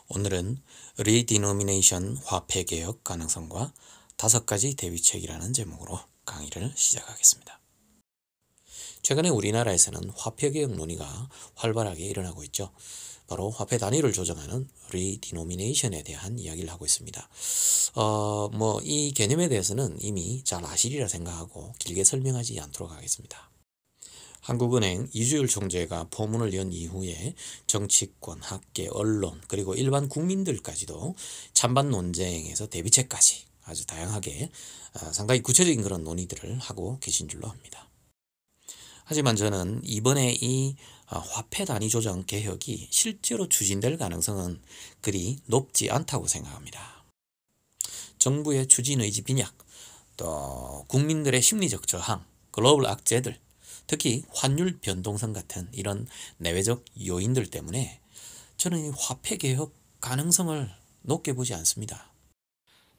오늘은 리디노미네이션 화폐 개혁 가능성과 5가지 대비책이라는 제목으로 강의를 시작하겠습니다. 최근에 우리나라에서는 화폐 개혁 논의가 활발하게 일어나고 있죠. 바로 화폐 단위를 조정하는 리디노미네이션에 대한 이야기를 하고 있습니다. 이 개념에 대해서는 이미 잘 아시리라 생각하고 길게 설명하지 않도록 하겠습니다. 한국은행 이주열 총재가 포문을 연 이후에 정치권, 학계, 언론 그리고 일반 국민들까지도 찬반 논쟁에서 대비책까지 아주 다양하게 상당히 구체적인 그런 논의들을 하고 계신 줄로 압니다. 하지만 저는 이번에 이 화폐 단위 조정 개혁이 실제로 추진될 가능성은 그리 높지 않다고 생각합니다. 정부의 추진 의지 빈약, 또 국민들의 심리적 저항, 글로벌 악재들, 특히 환율 변동성 같은 이런 내외적 요인들 때문에 저는 이 화폐 개혁 가능성을 높게 보지 않습니다.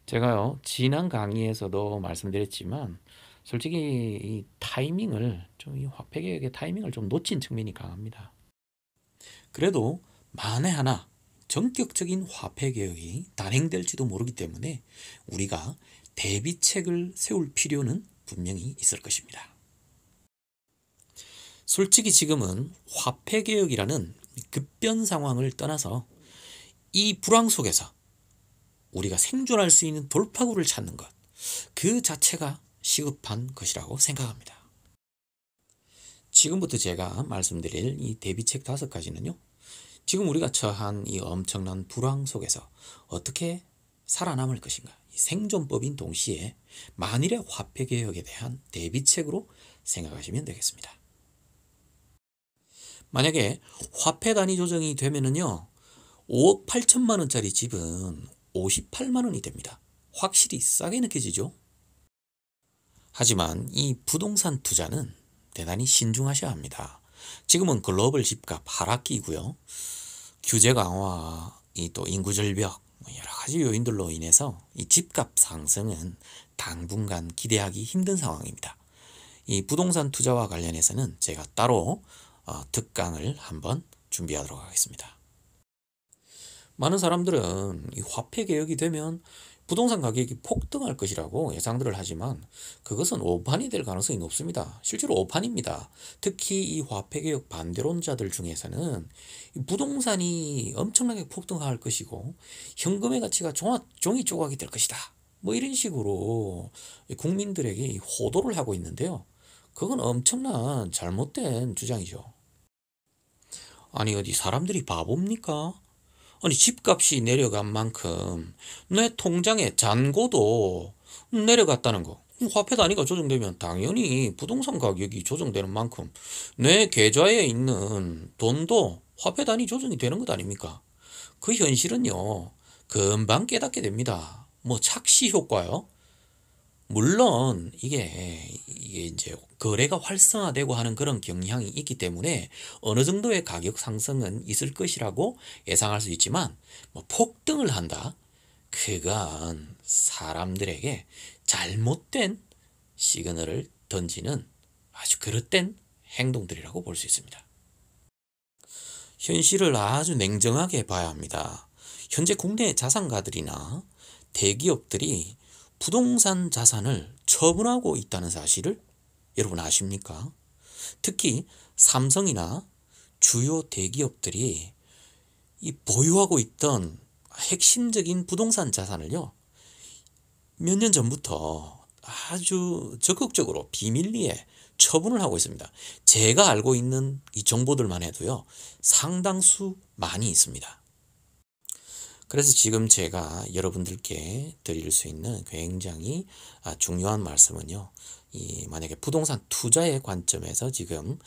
제가요, 지난 강의에서도 말씀드렸지만 솔직히 이 타이밍을 이 화폐 개혁의 타이밍을 좀 놓친 측면이 강합니다. 그래도 만에 하나 전격적인 화폐 개혁이 단행될지도 모르기 때문에 우리가 대비책을 세울 필요는 분명히 있을 것입니다. 솔직히 지금은 화폐 개혁이라는 급변 상황을 떠나서 이 불황 속에서 우리가 생존할 수 있는 돌파구를 찾는 것, 그 자체가 시급한 것이라고 생각합니다. 지금부터 제가 말씀드릴 이 대비책 5가지는요. 지금 우리가 처한 이 엄청난 불황 속에서 어떻게 살아남을 것인가, 생존법인 동시에 만일의 화폐 개혁에 대한 대비책으로 생각하시면 되겠습니다. 만약에 화폐 단위 조정이 되면은요, 5억 8천만 원짜리 집은 58만 원이 됩니다. 확실히 싸게 느껴지죠? 하지만 이 부동산 투자는 대단히 신중하셔야 합니다. 지금은 글로벌 집값 하락기고요. 규제 강화, 또 인구 절벽, 여러 가지 요인들로 인해서 이 집값 상승은 당분간 기대하기 힘든 상황입니다. 이 부동산 투자와 관련해서는 제가 따로 특강을 한번 준비하도록 하겠습니다. 많은 사람들은 이 화폐 개혁이 되면 부동산 가격이 폭등할 것이라고 예상들을 하지만 그것은 오판이 될 가능성이 높습니다. 실제로 오판입니다. 특히 이 화폐 개혁 반대론자들 중에서는 부동산이 엄청나게 폭등할 것이고 현금의 가치가 종이 조각이 될 것이다. 이런 식으로 국민들에게 호도를 하고 있는데요. 그건 엄청난 잘못된 주장이죠. 아니 어디 사람들이 바보입니까? 아니 집값이 내려간 만큼 내 통장의 잔고도 내려갔다는 거. 화폐 단위가 조정되면 당연히 부동산 가격이 조정되는 만큼 내 계좌에 있는 돈도 화폐 단위 조정이 되는 것 아닙니까? 그 현실은요, 금방 깨닫게 됩니다. 착시 효과요. 물론 이게 이제 거래가 활성화되고 하는 그런 경향이 있기 때문에 어느 정도의 가격 상승은 있을 것이라고 예상할 수 있지만 폭등을 한다? 그건 사람들에게 잘못된 시그널을 던지는 아주 그릇된 행동들이라고 볼 수 있습니다. 현실을 아주 냉정하게 봐야 합니다. 현재 국내 자산가들이나 대기업들이 부동산 자산을 처분하고 있다는 사실을 여러분 아십니까? 특히 삼성이나 주요 대기업들이 이 보유하고 있던 핵심적인 부동산 자산을요, 몇 년 전부터 아주 적극적으로 비밀리에 처분을 하고 있습니다. 제가 알고 있는 이 정보들만 해도요, 상당수 많이 있습니다. 그래서 지금 제가 여러분들께 드릴 수 있는 굉장히 중요한 말씀은요, 만약에 부동산 투자의 관점에서 지금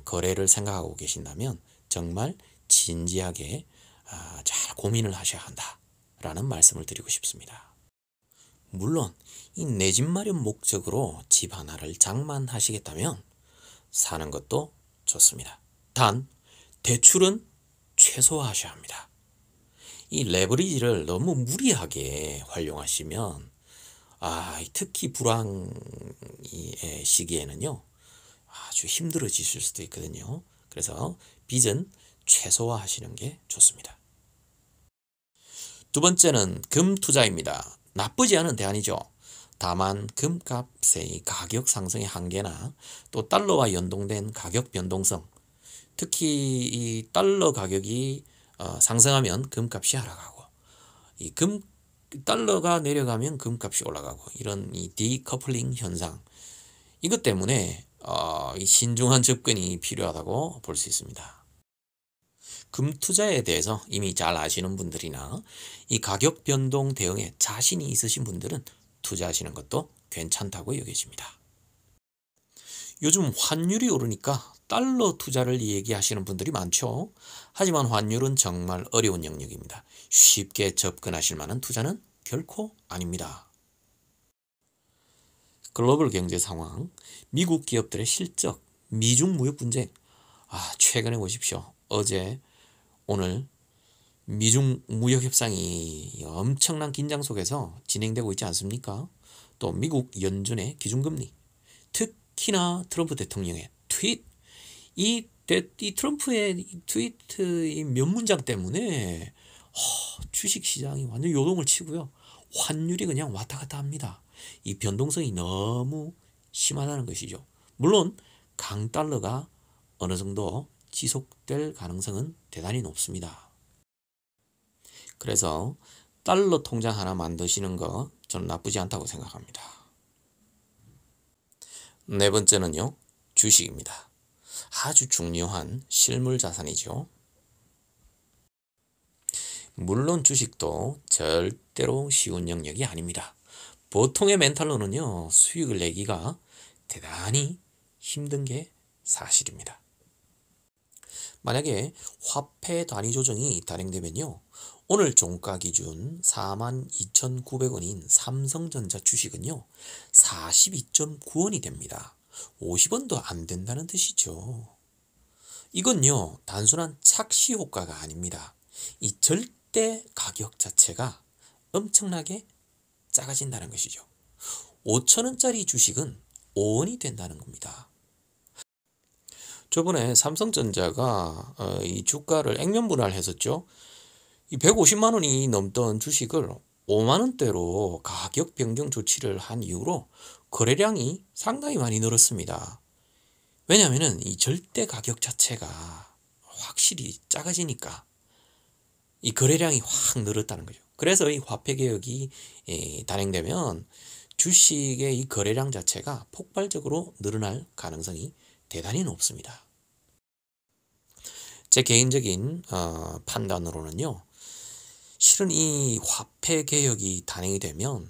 거래를 생각하고 계신다면 정말 진지하게 잘 고민을 하셔야 한다라는 말씀을 드리고 싶습니다. 물론 이 내 집 마련 목적으로 집 하나를 장만하시겠다면 사는 것도 좋습니다. 단 대출은 최소화하셔야 합니다. 이 레버리지를 너무 무리하게 활용하시면 특히 불황의 시기에는요, 아주 힘들어지실 수도 있거든요. 그래서 빚은 최소화하시는 게 좋습니다. 두 번째는 금 투자입니다. 나쁘지 않은 대안이죠. 다만 금값의 가격 상승의 한계나 또 달러와 연동된 가격 변동성, 특히 이 달러 가격이 상승하면 금값이 하락하고 이 달러가 내려가면 금값이 올라가고 이런 이 디커플링 현상, 이것 때문에 이 신중한 접근이 필요하다고 볼 수 있습니다. 금 투자에 대해서 이미 잘 아시는 분들이나 이 가격 변동 대응에 자신이 있으신 분들은 투자하시는 것도 괜찮다고 여겨집니다. 요즘 환율이 오르니까 달러 투자를 얘기하시는 분들이 많죠. 하지만 환율은 정말 어려운 영역입니다. 쉽게 접근하실 만한 투자는 결코 아닙니다. 글로벌 경제 상황, 미국 기업들의 실적, 미중 무역 분쟁. 최근에 보십시오. 어제, 오늘 미중 무역 협상이 엄청난 긴장 속에서 진행되고 있지 않습니까? 또 미국 연준의 기준금리, 특히나 트럼프 대통령의 트윗, 이 트럼프의 트위트 몇 문장 때문에 주식시장이 완전 요동을 치고요. 환율이 그냥 왔다 갔다 합니다. 이 변동성이 너무 심하다는 것이죠. 물론 강달러가 어느 정도 지속될 가능성은 대단히 높습니다. 그래서 달러 통장 하나 만드시는 거 저는 나쁘지 않다고 생각합니다. 네 번째는요, 주식입니다. 아주 중요한 실물 자산이죠. 물론 주식도 절대로 쉬운 영역이 아닙니다. 보통의 멘탈로는요, 수익을 내기가 대단히 힘든 게 사실입니다. 만약에 화폐 단위 조정이 단행되면요, 오늘 종가 기준 42,900원인 삼성전자 주식은요 42.9원이 됩니다. 50원도 안 된다는 뜻이죠. 이건요 단순한 착시 효과가 아닙니다. 이 절대 가격 자체가 엄청나게 작아진다는 것이죠. 5천원짜리 주식은 5원이 된다는 겁니다. 저번에 삼성전자가 이 주가를 액면 분할했었죠. 이 150만 원이 넘던 주식을 5만 원대로 가격 변경 조치를 한 이후로 거래량이 상당히 많이 늘었습니다. 왜냐하면 이 절대 가격 자체가 확실히 작아지니까 이 거래량이 확 늘었다는 거죠. 그래서 이 화폐 개혁이 단행되면 주식의 이 거래량 자체가 폭발적으로 늘어날 가능성이 대단히 높습니다. 제 개인적인 판단으로는요, 실은 이 화폐 개혁이 단행이 되면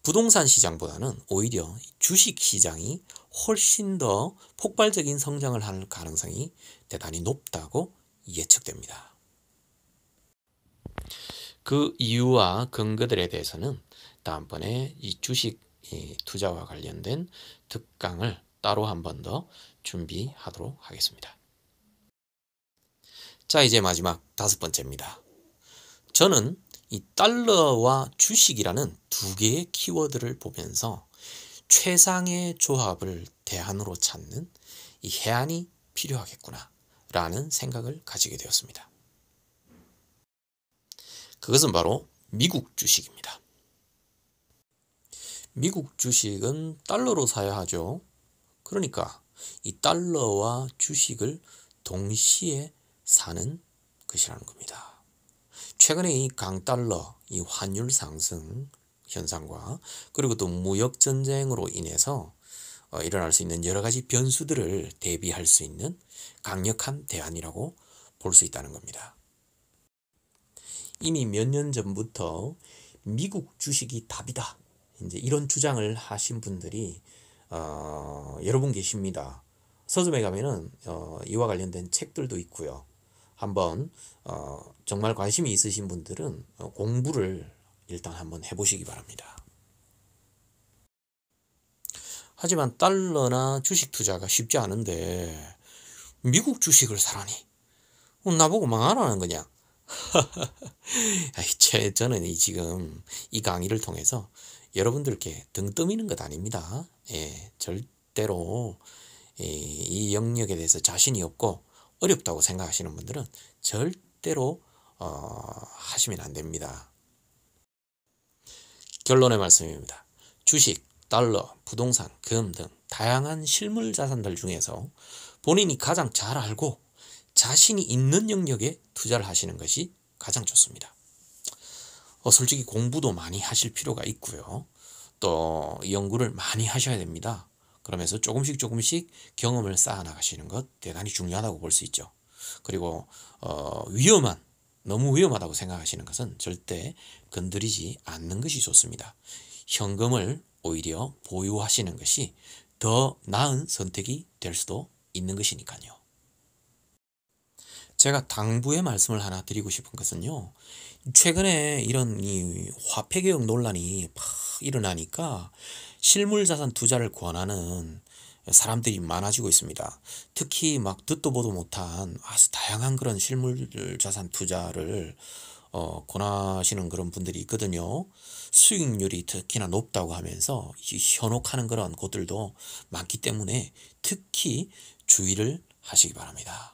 부동산 시장보다는 오히려 주식 시장이 훨씬 더 폭발적인 성장을 할 가능성이 대단히 높다고 예측됩니다. 그 이유와 근거들에 대해서는 다음번에 이 주식 투자와 관련된 특강을 따로 한 번 더 준비하도록 하겠습니다. 자, 이제 마지막 5번째입니다. 저는 이 달러와 주식이라는 두 개의 키워드를 보면서 최상의 조합을 대안으로 찾는 이 해안이 필요하겠구나 라는 생각을 가지게 되었습니다. 그것은 바로 미국 주식입니다. 미국 주식은 달러로 사야 하죠. 그러니까 이 달러와 주식을 동시에 사는 것이라는 겁니다. 최근에 이 강달러, 이 환율 상승 현상과 그리고 또 무역 전쟁으로 인해서 일어날 수 있는 여러 가지 변수들을 대비할 수 있는 강력한 대안이라고 볼 수 있다는 겁니다. 이미 몇 년 전부터 미국 주식이 답이다, 이제 이런 주장을 하신 분들이 여러 분 계십니다. 서점에 가면은 이와 관련된 책들도 있고요. 한번 정말 관심이 있으신 분들은 공부를 일단 한번 해보시기 바랍니다. 하지만 달러나 주식 투자가 쉽지 않은데 미국 주식을 사라니 나보고 망하라는 거냐? 저는 지금 이 강의를 통해서 여러분들께 등 떠미는 것 아닙니다. 절대로 이 영역에 대해서 자신이 없고 어렵다고 생각하시는 분들은 절대로 하시면 안 됩니다. 결론의 말씀입니다. 주식, 달러, 부동산, 금 등 다양한 실물 자산들 중에서 본인이 가장 잘 알고 자신이 있는 영역에 투자를 하시는 것이 가장 좋습니다. 솔직히 공부도 많이 하실 필요가 있고요. 또 연구를 많이 하셔야 됩니다. 그러면서 조금씩 경험을 쌓아 나가시는 것 대단히 중요하다고 볼 수 있죠. 그리고 너무 위험하다고 생각하시는 것은 절대 건드리지 않는 것이 좋습니다. 현금을 오히려 보유하시는 것이 더 나은 선택이 될 수도 있는 것이니까요. 제가 당부의 말씀을 하나 드리고 싶은 것은요. 최근에 이런 이 화폐개혁 논란이 막 일어나니까 실물자산 투자를 권하는 사람들이 많아지고 있습니다. 특히 막 듣도 보도 못한 아주 다양한 그런 실물자산 투자를 권하시는 그런 분들이 있거든요. 수익률이 특히나 높다고 하면서 현혹하는 그런 곳들도 많기 때문에 특히 주의를 하시기 바랍니다.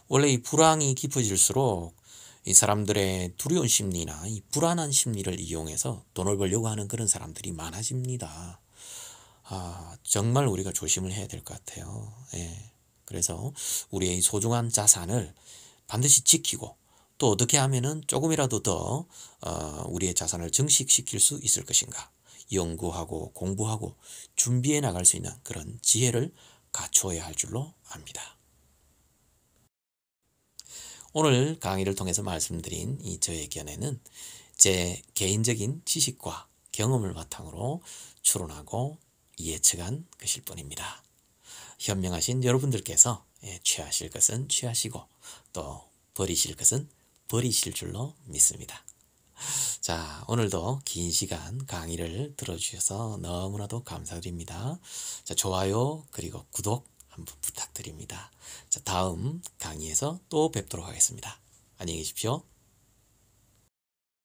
원래 이 불황이 깊어질수록 이 사람들의 두려운 심리나 이 불안한 심리를 이용해서 돈을 벌려고 하는 그런 사람들이 많아집니다. 정말 우리가 조심을 해야 될 것 같아요. 예. 그래서 우리의 소중한 자산을 반드시 지키고 또 어떻게 하면은 조금이라도 더 우리의 자산을 증식시킬 수 있을 것인가 연구하고 공부하고 준비해 나갈 수 있는 그런 지혜를 갖추어야 할 줄로 압니다. 오늘 강의를 통해서 말씀드린 이 저의 견해는 제 개인적인 지식과 경험을 바탕으로 추론하고 예측한 것일 뿐입니다. 현명하신 여러분들께서 취하실 것은 취하시고 또 버리실 것은 버리실 줄로 믿습니다. 자, 오늘도 긴 시간 강의를 들어주셔서 너무나도 감사드립니다. 자, 좋아요 그리고 구독 한번 부탁드립니다. 자, 다음 강의에서 또 뵙도록 하겠습니다. 안녕히 계십시오.